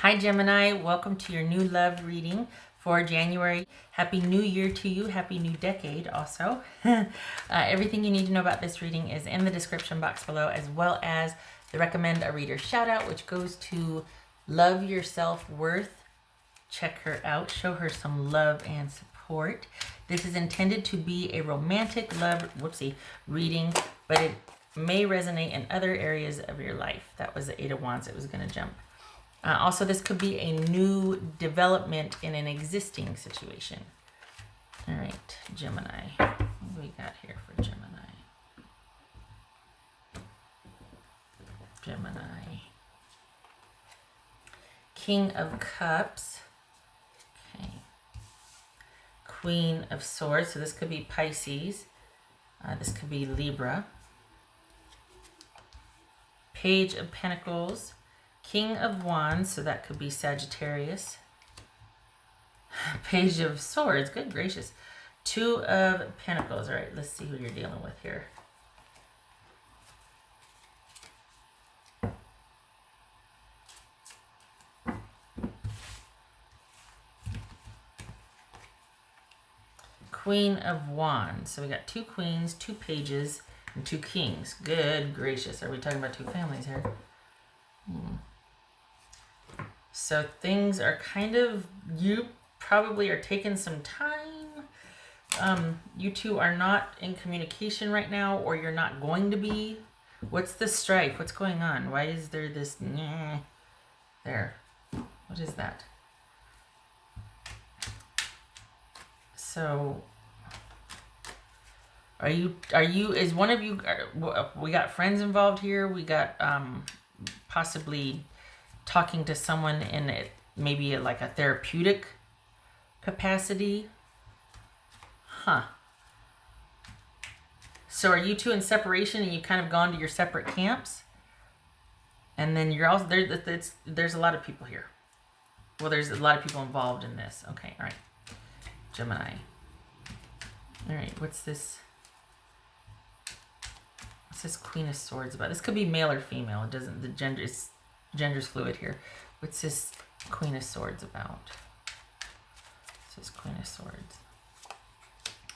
Hi Gemini, welcome to your new love reading for January. Happy New Year to you. Happy New Decade also. Everything you need to know about this reading is in the description box below, as well as the recommend a reader shout out, which goes to Love Your Self-Worth. Check her out. Show her some love and support. This is intended to be a romantic love, reading, but it may resonate in other areas of your life. That was the Eight of Wands. It was going to jump. Also, this could be a new development in an existing situation. All right, Gemini. What do we got here for Gemini? Gemini. King of Cups. Okay. Queen of Swords. So this could be Pisces. This could be Libra. Page of Pentacles. King of Wands, so that could be Sagittarius. Page of Swords, good gracious. Two of Pentacles. All right, let's see who you're dealing with here. Queen of Wands. So we got two queens, two pages, and two kings. Good gracious. Are we talking about two families here? So things are kind of, you probably are taking some time. You two are not in communication right now, or you're not going to be. What's the strife? What's going on? Why is there this there? What is that? So is one of you, we got friends involved here. We got possibly talking to someone in it, maybe like a therapeutic capacity. So are you two in separation and you've kind of gone to your separate camps? And then you're also there. There's a lot of people here. Well, there's a lot of people involved in this. Okay, all right. Gemini. All right, what's this? What's this Queen of Swords about? This could be male or female. It doesn't, the gender's fluid here. What's this Queen of Swords about? This is Queen of Swords.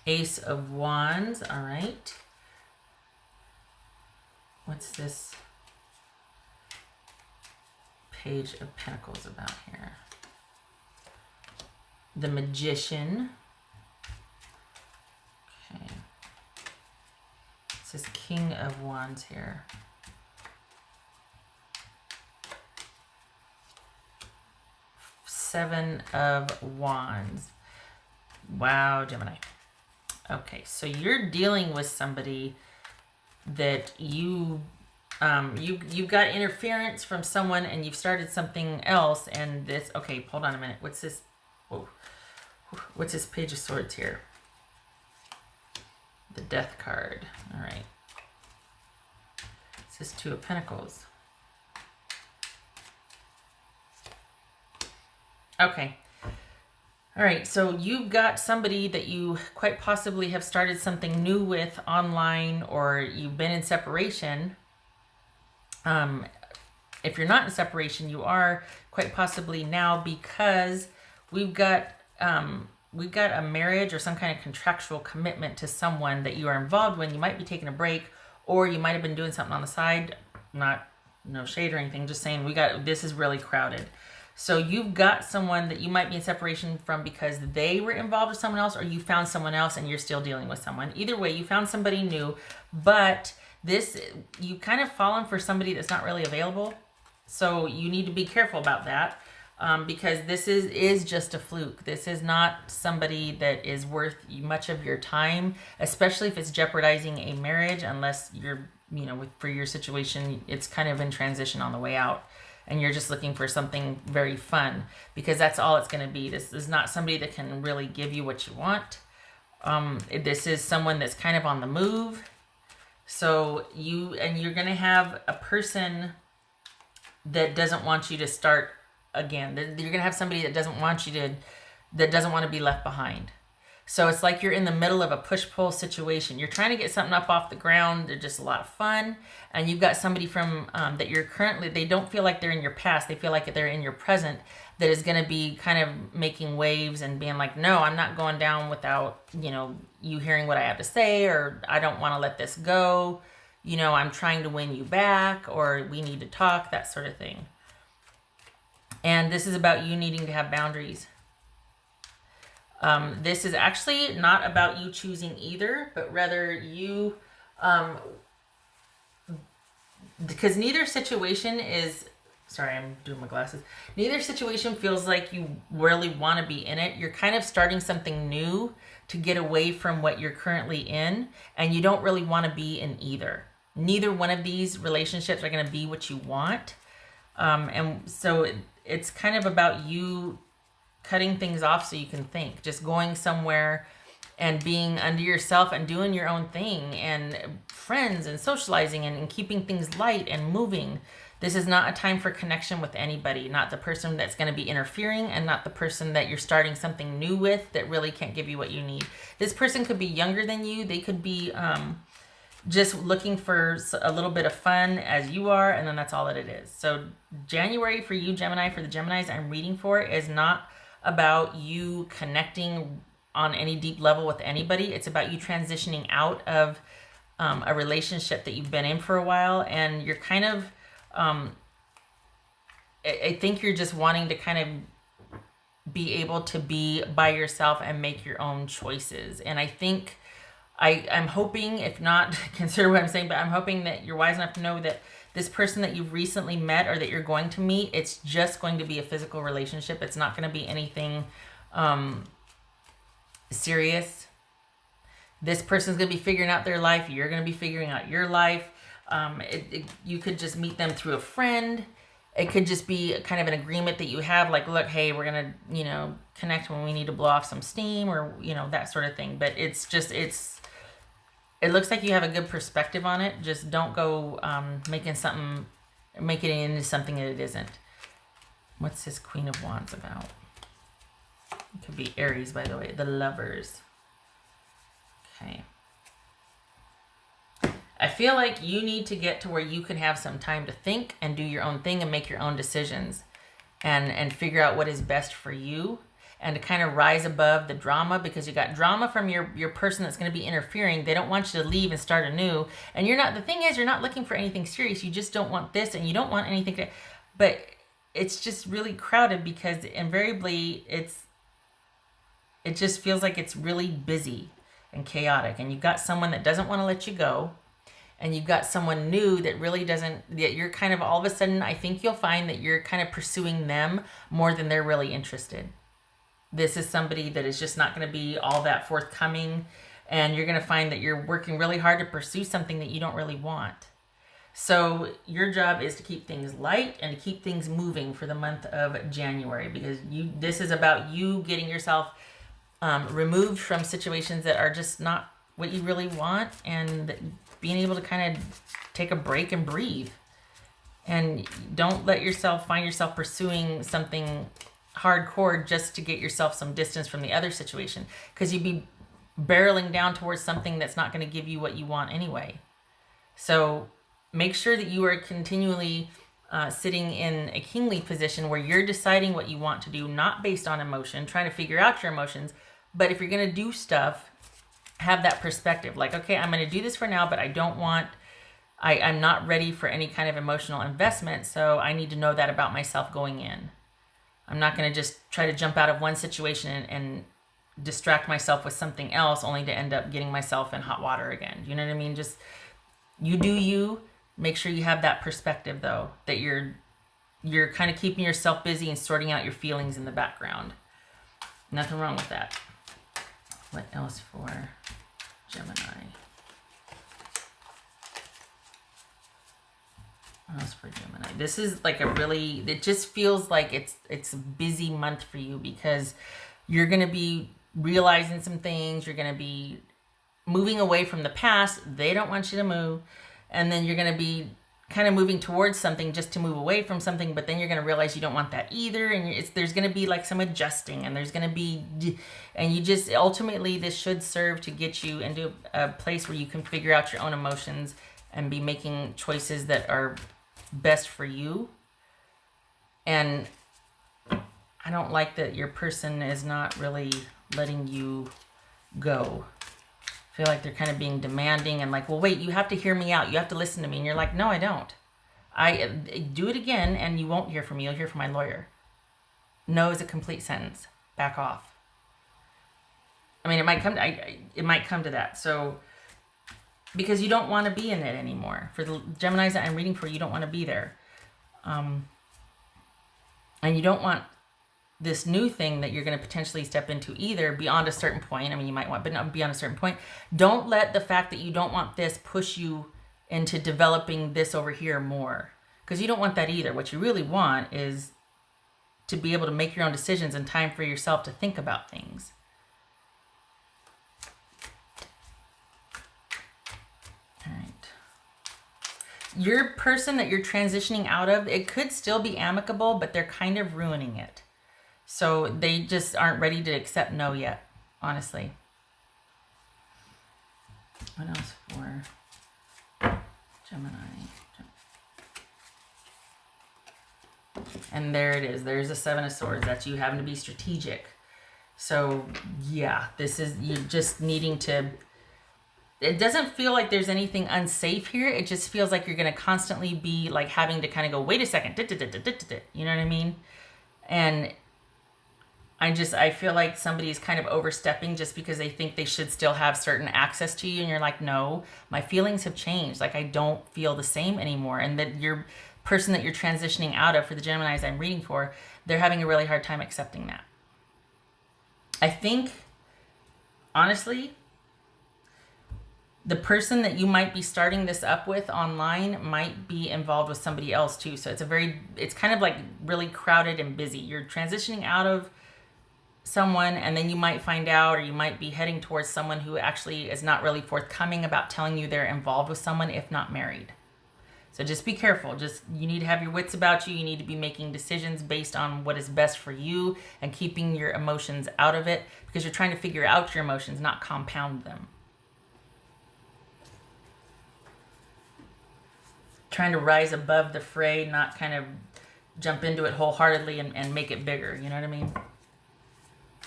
Ace of Wands, all right. What's this Page of Pentacles about here? The Magician. Okay. This is King of Wands here. Seven of Wands. Wow, Gemini. Okay, so you're dealing with somebody that you've got interference from someone, and you've started something else, and this, okay, hold on a minute. What's this? Whoa. What's this Page of Swords here? The Death card. All right. This is Two of Pentacles. Okay. All right. So you've got somebody that you quite possibly have started something new with online, or you've been in separation. If you're not in separation, you are quite possibly now, because we've got a marriage or some kind of contractual commitment to someone that you are involved with. You might be taking a break, or you might have been doing something on the side. No shade or anything, just saying this is really crowded. So you've got someone that you might be in separation from because they were involved with someone else, or you found someone else and you're still dealing with someone. Either way, you found somebody new, but you kind of fallen for somebody that's not really available. So you need to be careful about that. Because this is just a fluke. This is not somebody that is worth much of your time, especially if it's jeopardizing a marriage, unless you're, for your situation, it's kind of in transition on the way out, and you're just looking for something very fun, because that's all it's going to be. This is not somebody that can really give you what you want. This is someone that's kind of on the move. So you're going to have a person that doesn't want you to start again. You're going to have somebody that doesn't want to be left behind. So it's like you're in the middle of a push-pull situation. You're trying to get something up off the ground. They're just a lot of fun. And you've got somebody from that you're currently, they don't feel like they're in your past. They feel like they're in your present, that is going to be kind of making waves and being like, no, I'm not going down without, you hearing what I have to say, or I don't want to let this go. I'm trying to win you back, or we need to talk, that sort of thing. And this is about you needing to have boundaries. This is actually not about you choosing either, but rather you, because neither situation is, sorry, I'm doing my glasses. Neither situation feels like you really want to be in it. You're kind of starting something new to get away from what you're currently in, and you don't really want to be in either. Neither one of these relationships are going to be what you want. And so it's kind of about you cutting things off so you can think, just going somewhere and being under yourself and doing your own thing, and friends and socializing and keeping things light and moving. This is not a time for connection with anybody, not the person that's going to be interfering, and not the person that you're starting something new with that really can't give you what you need. This person could be younger than you. They could be just looking for a little bit of fun as you are, and then that's all that it is. So January for you, Gemini, for the Geminis I'm reading for, is not about you connecting on any deep level with anybody. It's about you transitioning out of a relationship that you've been in for a while, and you're kind of I think you're just wanting to kind of be able to be by yourself and make your own choices. And I think I'm hoping, if not, consider what I'm saying, but I'm hoping that you're wise enough to know that this person that you've recently met or that you're going to meet, it's just going to be a physical relationship. It's not going to be anything serious. This person's going to be figuring out their life. You're going to be figuring out your life. You could just meet them through a friend. It could just be kind of an agreement that you have, like, look, hey, we're going to, connect when we need to blow off some steam, or, that sort of thing. But it looks like you have a good perspective on it. Just don't go making it into something that it isn't. What's this Queen of Wands about? It could be Aries, by the way. The Lovers. Okay. I feel like you need to get to where you can have some time to think and do your own thing and make your own decisions and figure out what is best for you, and to kind of rise above the drama, because you got drama from your person that's going to be interfering. They don't want you to leave and start anew. And the thing is, you're not looking for anything serious. You just don't want this, and you don't want anything but it's just really crowded, because invariably it just feels like it's really busy and chaotic. And you've got someone that doesn't want to let you go. And you've got someone new that really doesn't, that you're kind of, all of a sudden, I think you'll find that you're kind of pursuing them more than they're really interested. This is somebody that is just not going to be all that forthcoming, and you're going to find that you're working really hard to pursue something that you don't really want. So your job is to keep things light and to keep things moving for the month of January, because this is about you getting yourself removed from situations that are just not what you really want, and being able to kind of take a break and breathe. And don't let find yourself pursuing something hardcore just to get yourself some distance from the other situation, because you'd be barreling down towards something that's not going to give you what you want anyway. So make sure that you are continually sitting in a kingly position where you're deciding what you want to do, not based on emotion, trying to figure out your emotions. But if you're going to do stuff, have that perspective, like, okay, I'm going to do this for now, but I'm not ready for any kind of emotional investment, so I need to know that about myself going in. I'm not going to just try to jump out of one situation and distract myself with something else, only to end up getting myself in hot water again. You know what I mean? Just, you do you. Make sure you have that perspective, though, that you're kind of keeping yourself busy and sorting out your feelings in the background. Nothing wrong with that. What else for Gemini? What else for Gemini? This is like it just feels like it's a busy month for you, because you're going to be realizing some things. You're going to be moving away from the past. They don't want you to move. And then you're going to be kind of moving towards something just to move away from something, but then you're going to realize you don't want that either, and there's going to be like some adjusting, and there's going to be, and you just ultimately, this should serve to get you into a place where you can figure out your own emotions and be making choices that are best for you. And I don't like that your person is not really letting you go. I feel like they're kind of being demanding and like, well, wait, you have to hear me out. You have to listen to me. And you're like, no, I don't. I do it again and you won't hear from me. You'll hear from my lawyer. No is a complete sentence. Back off. I mean, it might come to that. So, because you don't want to be in it anymore. For the Geminis that I'm reading for, you don't want to be there. And you don't want this new thing that you're going to potentially step into either beyond a certain point. I mean, you might want, but not beyond a certain point. Don't let the fact that you don't want this push you into developing this over here more. Because you don't want that either. What you really want is to be able to make your own decisions and time for yourself to think about things. All right. Your person that you're transitioning out of, it could still be amicable, but they're kind of ruining it. So they just aren't ready to accept no yet, honestly. What else for Gemini? And there it is. There's the Seven of Swords. That's you having to be strategic. So yeah, this is you just needing to... It doesn't feel like there's anything unsafe here. It just feels like you're going to constantly be like having to kind of go, wait a second. You know what I mean? And I feel like somebody's kind of overstepping just because they think they should still have certain access to you. And you're like, no, my feelings have changed. Like I don't feel the same anymore. And that your person that you're transitioning out of, for the Geminis I'm reading for, they're having a really hard time accepting that. I think, honestly, the person that you might be starting this up with online might be involved with somebody else too. So it's kind of like really crowded and busy. You're transitioning out of someone, and then you might find out, or you might be heading towards someone who actually is not really forthcoming about telling you they're involved with someone, if not married. So just be careful. You need to have your wits about you. You need to be making decisions based on what is best for you and keeping your emotions out of it, because you're trying to figure out your emotions, not compound them. Trying to rise above the fray, not kind of jump into it wholeheartedly and make it bigger. You know what I mean?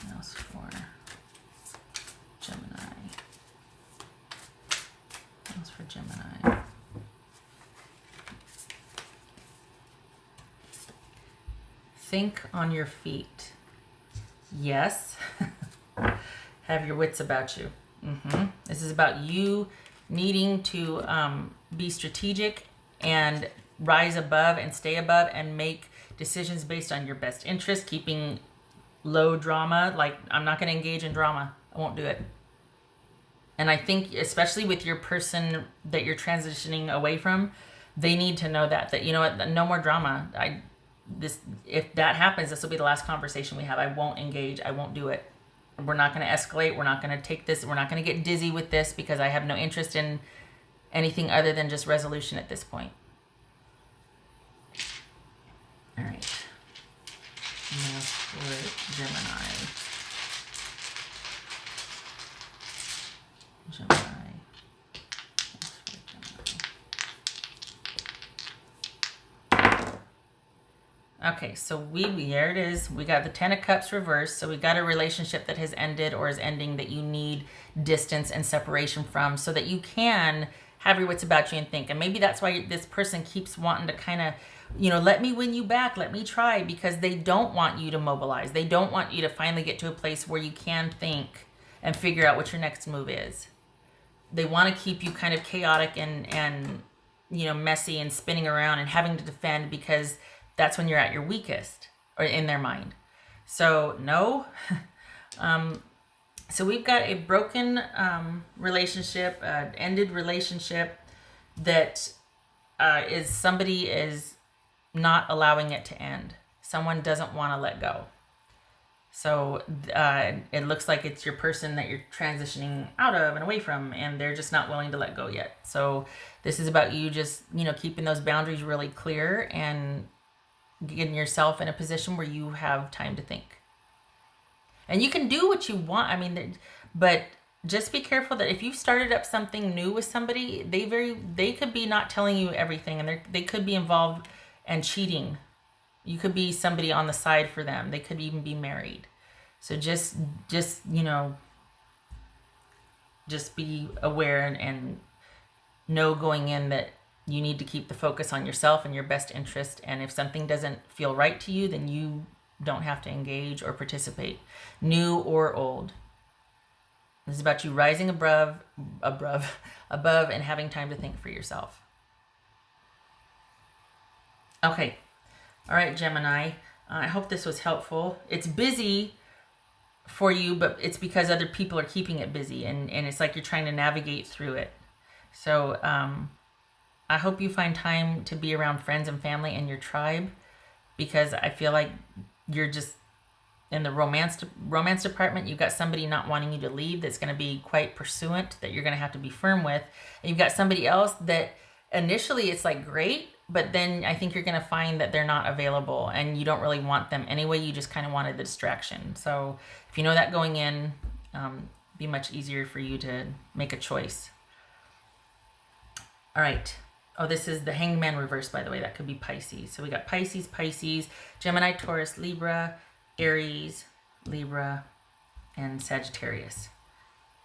What else for Gemini? What else for Gemini? Think on your feet. Yes. Have your wits about you. This is about you needing to be strategic and rise above and stay above and make decisions based on your best interest, keeping low drama. Like, I'm not going to engage in drama. I won't do it. And I think, especially with your person that you're transitioning away from, they need to know that you know what, no more drama. If that happens, this will be the last conversation we have. I won't engage. I won't do it. We're not going to escalate. We're not going to take this. We're not going to get dizzy with this, because I have no interest in anything other than just resolution at this point. All right. Now for Gemini. Okay, so there it is. We got the Ten of Cups reversed. So we got a relationship that has ended or is ending that you need distance and separation from, so that you can have your wits about you and think. And maybe that's why this person keeps wanting to kind of, let me win you back. Let me try, because they don't want you to mobilize. They don't want you to finally get to a place where you can think and figure out what your next move is. They want to keep you kind of chaotic and messy and spinning around and having to defend, because that's when you're at your weakest, or in their mind. So no. So we've got a broken relationship, ended relationship that somebody is not allowing it to end. Someone doesn't want to let go. So it looks like it's your person that you're transitioning out of and away from, and they're just not willing to let go yet. So this is about you just, keeping those boundaries really clear and getting yourself in a position where you have time to think. And you can do what you want. I mean, but just be careful that if you started up something new with somebody, they could be not telling you everything, and they could be involved and cheating. You could be somebody on the side for them. They could even be married. So just be aware and know going in that you need to keep the focus on yourself and your best interest. And if something doesn't feel right to you, then you don't have to engage or participate, new or old. This is about you rising above and having time to think for yourself. Okay. All right, Gemini. I hope this was helpful. It's busy for you, but it's because other people are keeping it busy, and it's like you're trying to navigate through it. So I hope you find time to be around friends and family and your tribe, because I feel like you're just in the romance department. You've got somebody not wanting you to leave that's going to be quite pursuant, that you're going to have to be firm with. And you've got somebody else that initially it's like great, but then I think you're going to find that they're not available and you don't really want them anyway. You just kind of wanted the distraction. So if you know that going in, be much easier for you to make a choice. All right. Oh, this is the Hangman reverse, by the way. That could be Pisces. So we got Pisces, Gemini, Taurus, Libra, Aries, Libra, and Sagittarius.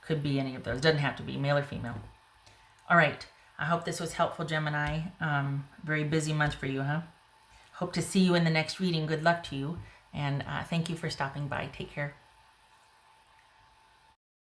Could be any of those. Doesn't have to be male or female. All right. I hope this was helpful, Gemini. Very busy month for you, huh? Hope to see you in the next reading. Good luck to you. And thank you for stopping by. Take care.